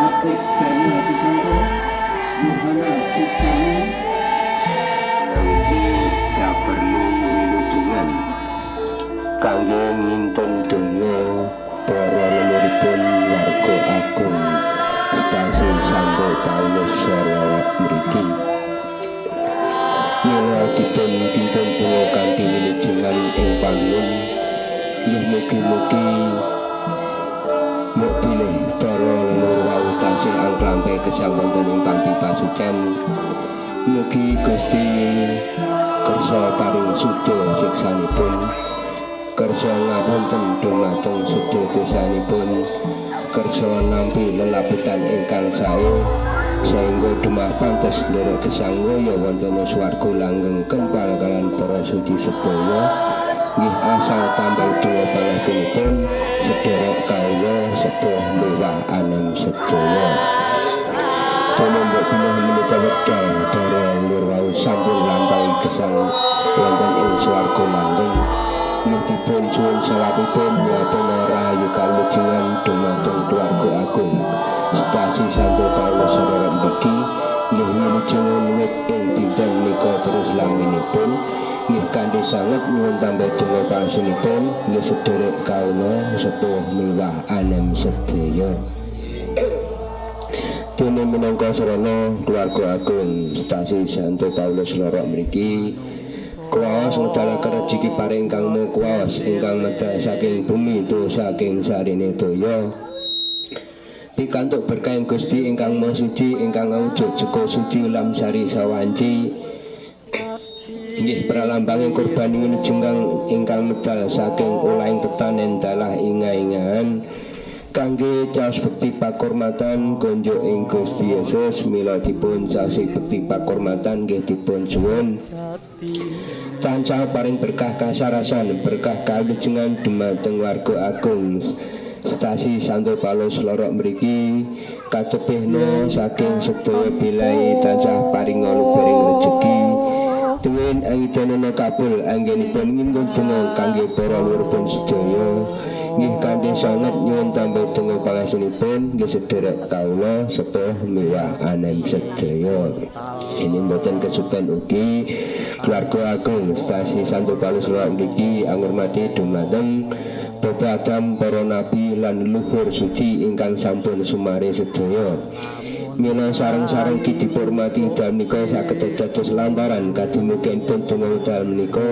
Atik Daniel Susanto, Yohana Sukarni, Nanggi saperlu wilujungan kangge ngintun donya para leluhuripun warga agung stasi Santo Paulus Sarawak mriki. Yen dipun pintun donya kanthi wilujungan ing panuwun, nggih mugi-mugi mok pilih para leluhur wau tansih angklampe gesang wonten ing panti pasucen. Mugi Gusti kersa paring sudha siksanipun, kersa ngapunten dhumateng sedaya dosanipun, kersa nampi lelapitan ingkang sae sehingga dumah pantes nderek gesangaya wonten swarga langgeng kempal kaliyan para suci sedaya. Nggih asal tambah donga pangapunipun sedherek kawula sepuh mewah anem sedaya. Tumembok pinah menika wekdal para lur wau sampun lampahi gesang wonten ing swarga langgeng. Nggih dipun suwun salapipun nyaten rahayu kalujungan dhumateng keluarga agung stasi Santo Paulus Sarawak mriki. Nggih wilujungan wit ing dinten menika terus laminipun. Nggih kanthi sanget nyuwun tambah donga panjenenganipun nggih sedherek kawula sepuh mewah anem sedaya. Dene minangka sarana keluarga agung stasi Santo Paulus Sarawak mriki kuwaos ngedalaken rejeki paring ingkang mau kuwaos ingkang medal saking bumi tu saking sarine daya pikantuk berkah Gusti ingkang Maha Suci ingkang awujud jeko suci ulam sari sawanci. Nggih pralambanging kurban wilujenggang ingkang medal saking ulahing tetanen dalah inga-ingahan kangge caos bekti pakurmatan konjuk ing Gusti Yesus. Mila dipun sasi bekti pakurmatan nggih dipun suwun tansah paring berkah kasarasan berkah kawilujengan dhumateng warga agung stasi Santo Paulus Sarawak mriki katepihna saking sedaya bilai tansah paring lubering rejeki tuwin anggenana kabul anggenipun ngimung donga kangge para luripun sedaya. Nggih kanthi sanget nyuwun tambah donga pangasunipun nggih sedherek kawula sepuh mewah anem sedaya. Ini mboten kesupen ugi keluarga agung stasi Santo Paulus Sarawak mriki angurmati dumateng Bapa Adam para nabi lan leluhur suci ingkang sampun sumare sedaya. Mila sareng-sareng dipurmati dalem menika saged dados lantaran kadumugenipun donga wekdal menika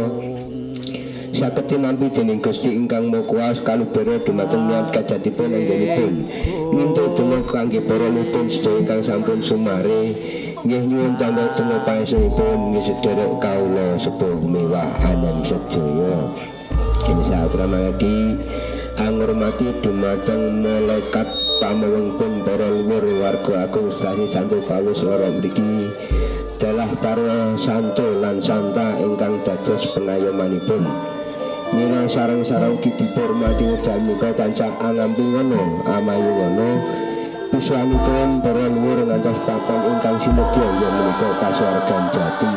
saged tinampi dening Gusti ingkang Maha Kuwasa kalubera dumateng niat kajatipun anggenipun ngintu donga kangge para lupun sedaya ingkang sampun sumare. Nggih nyuwun tambah donga panjenenganipun nggih sedherek kawula sepuh mewah anem sedaya. Kene saatramati angurmati dumateng malaikat pamulungipun para luhur warga agung stasi Santo Paulus Sarawak mriki dalah para santo lan santa ingkang dados pengayomanipun. Mila sareng-sareng dipurmati wekdal menika tansah angampungono amayungono piswanipun para luhur ngantos papan ingkang sinedya ya menika kasuwargan jati.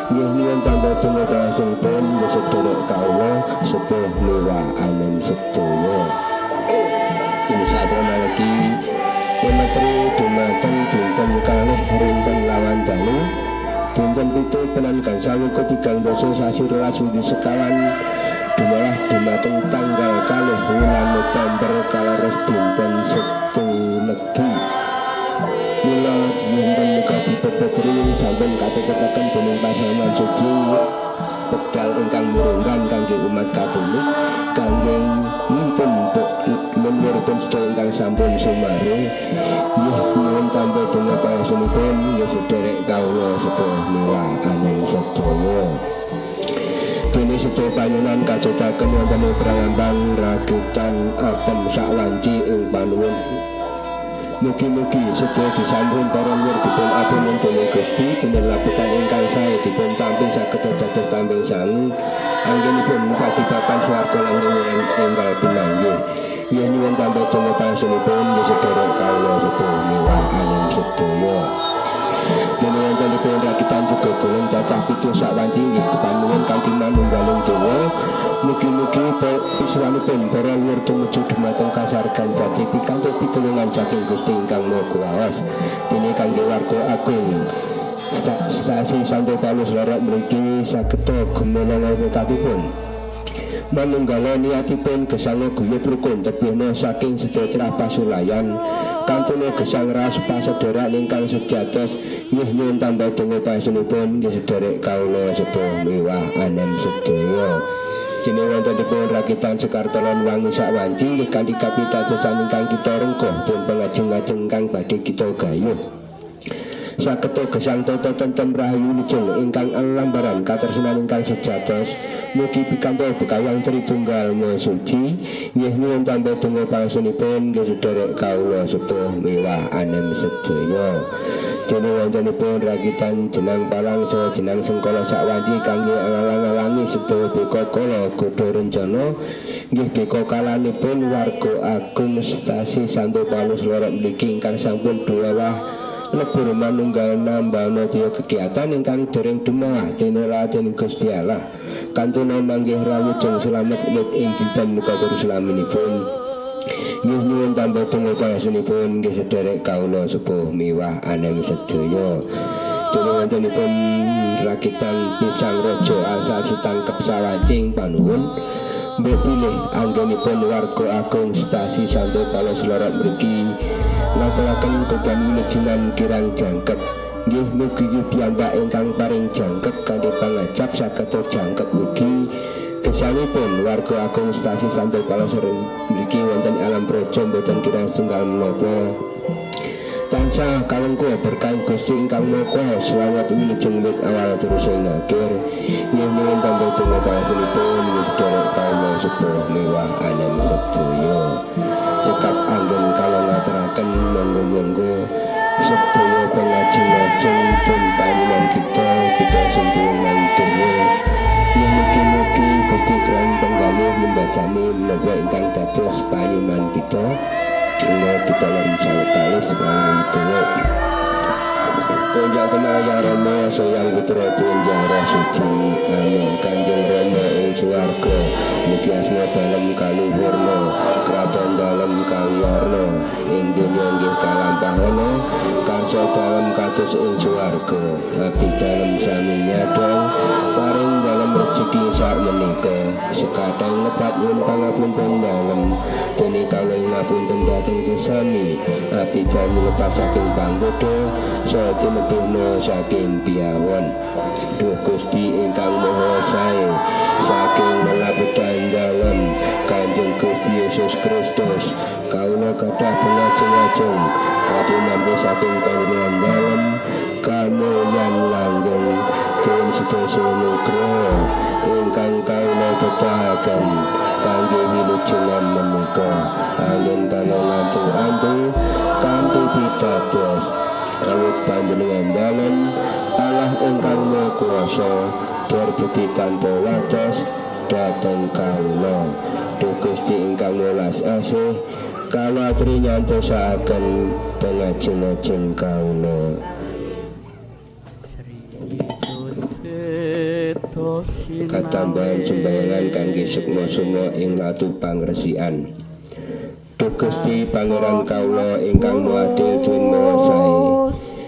Nggih nyuwun tambah donga panjenenganipun nggih sedherek kawula sepuh mewah anem sedaya. Ini saat lagi pematri dumateng dinten kalih rinten lawan dalu dinten pitu penan gangsal ketigang dosa sasi rolas widi sekawan dumalah dumateng tanggal kalih wulan November kalares dinten Setu Legi. Mila dinten menika dipepetri sampun katetaken dening pasaman suci wekdal ingkang murunggan kangge umat Katolik kangge mimpun menurutipun sedaya ingkang sampun sumare. Nggih nyuwun tambah donga panjenenganipun nggih sedherek kawula sepuh mewah anem sedaya. Dene sedaya panjenengan kajutaken wonten ing pralambang ragitan apem sawanci ing panuwun. Mugi-mugi sedaya disambung para luhur dipun apunten dening Gusti dening lapitan ingkang sae dipun tampi saged dados tampil sangu anggenipun kadipakan swarga lan enggal pinanggih. Yen nyuwun tambah donga panjenenganipun nggih sedherek kawula sepuh mewah anem sedaya. Dene wonten dipun rakitan juga golong cacah pitu sawanci nggih kepanuwun kanthi manunggaling donga Mugi-mugi pisuwanipun para luhur tumuju dhumateng kasargan jati pikantuk pitulungan saking Gusti ingkang Maha Kuwaos. Dene kangge warga agung stasi Santo Paulus Lorok mriki sageta gemelangan kakipun. Manunggala niatipun gesang guyub rukun tebihna saking sedaya pasulayan kantune gesang ras pasederek ingkang sejatos nggih nyuwun tambah donga panjenenganipun nggih sederek kawula sepuh miwah anem sedaya. Jeneng wontenipun rakitan sekartolan wangi sak wanci nggih kanthi kapitadosan ingkang kita rengkuh pun pangajeng-ajeng kang badhe kita gayuh. Saketo gesang tata tentem rahayu lijeng ingkang alambaran katresnan ingkang sejatos mugi pikantuk bekayang Tritunggal Maha Suci nggih nyuwun tambah donga panjenenganipun nggih sederek kawula sepuh miwah anem sedaya. Dene wontenipun rakitan jenang palang saha jenang sengkala sakwanci kangge alang-alangi sedaya beka kala godha rencana nggih beka kalanipun warga agung stasi Santo Paulus Lorok mriki ingkang sampun duwawah lebur manunggal nambahna daya kegiatan ingkang dereng dumawah tinelaten Gusti Allah kantuna manggih rawujeng slamet lut ing dinten katur slaminipun nggih nyuwun tambah donga panjenenganipun nggih sederek kawula sepuh miwah anem sedaya. Dene wontenipun rakitan pisang raja asal tangkep sawancing panuwun mbok pilih anggenipun warga agung stasi Santo Paulus Lorok mriki ngaturaken beban wilujengan kirang jangkep nggih mugi piyambak ingkang paring jangkep kanthi pangajap saged jangkep mugi gesangipun warga agung stasi Santo Paulus mriki wonten alam praja mboten kirang setunggal menapa tansah kalengkuh berkah Gusti ingkang Maha Kuwasa selawat wilujeng wit awal terus ing akhir yen nyuwun tambah donga panjenenganipun wis derek kawula sepuh miwah anem sedaya cekap anggen kala ngaturaken monggo-monggo sedaya pangajeng-ajeng pun panjenengan kita sempurna mantunya yen mugi-mugi Gusti kang penggalih membacani menapa ingkang dados panjenengan kita kita lalu sawetawis mantunya Punjang Kenaya Rama Sayang Putra Punjang Rasuci Amin Kanjeng Rama ing swarga mugi asma dalem kaluhurna kraton dalem kawiyarna ing donya nggih kalampahana kanca dalem kados ing swarga abdi dalem sami nyadong paring dalem rejeki sak menika sekadang lepat nyuwun pangapunten dalem dene kawula ngapunten dhateng sesami abdi dalem lepat saking panggoda saha lebihna saking piawon duh Gusti ingkang Maha Sae saking melabutan dalem Kanjeng Gusti Yesus Kristus kawula kathah pengajeng-ajeng kadhe nampi saking panjenengan dalem kamulyan langgeng den sedasa nugraha ingkang kawula pecahaken kangge wilujengan menika anggen kalong antu-antu kanthi pitados awit panjenengan dalem Allah ingkang Maha Kuwasa berbudi tanpa wates dhateng kawula duh Gusti ingkang welas asih kawatri nyantosaken pangajeng-ajeng kawula katambahan sembayangan kangge sukma-sukma ing latu pangresikan duh Gusti Pangeran kawula ingkang Maha Adil Maha Sae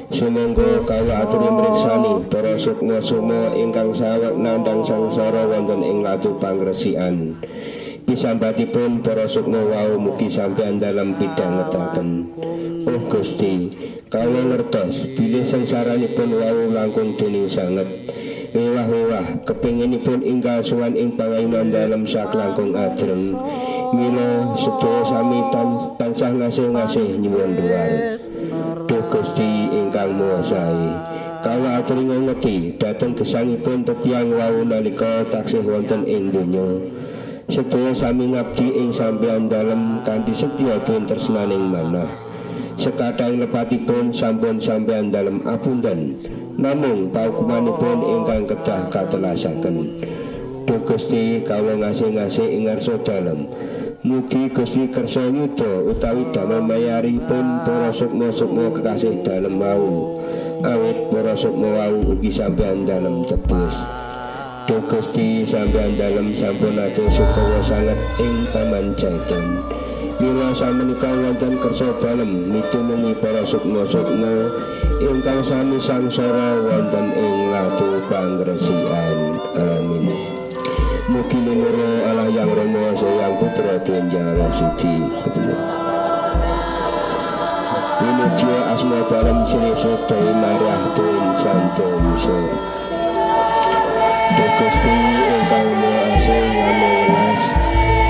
sumangga kawula aturi mriksani para sukma-sukma ingkang saweg nandhang sangsara wonten ing latu pangresikan pisambatipun para sukma wau mugi sampeyan dalem pidhangetaken oh Gusti kawula ngertos bilih sengsaranipun wau langkung dening sanget wewah-wewah kepinginipun ingkang sowan ing pangayunan dalem saklangkung ajreng mila sedaya sami tansah ngasih-ngasih nyuwun dhuwur duh Gusti ingkang Maha Sae kawula aturi ngeti dhateng gesangipun tetiang wau nalika taksih wonten ing donya sedaya sami ngabdi ing sampeyan dalem kanthi setya pun tresnaning manah sekadang lepatipun sampun sampeyan dalem apunten namung paukumanipun ingkang kedah katelasaken duh Gusti kawula ngasih-ngasih ing ngarsa dalem mugi Gusti kersa yuda utawi damel mayaripun para sukma-sukma kekasih dalem wau awit para sukma wau ugi sampeyan dalem tebus Duh Gusti sampeyan dalem sampun ate sukawa sanget ing Taman Jaitan. Mila samenika wonten kersa dalem mitunani para sukma-sukma ingkang sami sangsara wonten ing latu panggresikan. Amin. Mugi linuro Allah yang Rama Sang Putra Tuhan Yang Suci. Winuju asma dalam sini Sodai Maria Tuhan Santo Yusuf. Duh Gusti ingkang Maha Asih ngamelas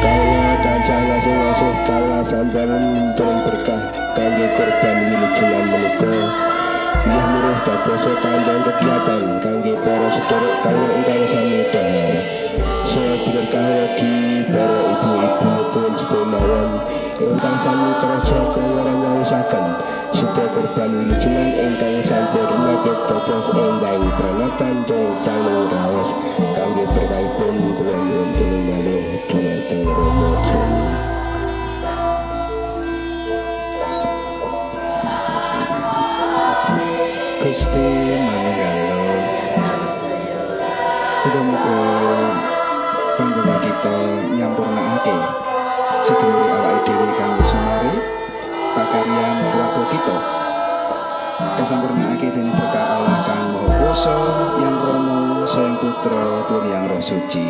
kala tansah ngasih kala sampeyan turun berkah kangge korban wilujengan menika inggih muruh dados tambahan kegiatan kangge para sedherek kala ingkang sami dahar seberkah lagi para ibu-ibu tuwun sedaya ingkang sami kerja kelayaran nyawisaken sedaya korban wilujengan ingkang sampun rumakit dados enggang pranatan dening raos kangge berkaipun kula nyuwun tulungan dhumateng Rama Jawa. Gusti manunggal muga-muga panjenengan kita nyampurnakake sedulur awake dhewe kang wis sumari pakaryan keluarga kita kasampurnakake dening berkah Allah kang Maha Kuwasa Yang Rama Sang Putra Tuhan Yang Roh Suci.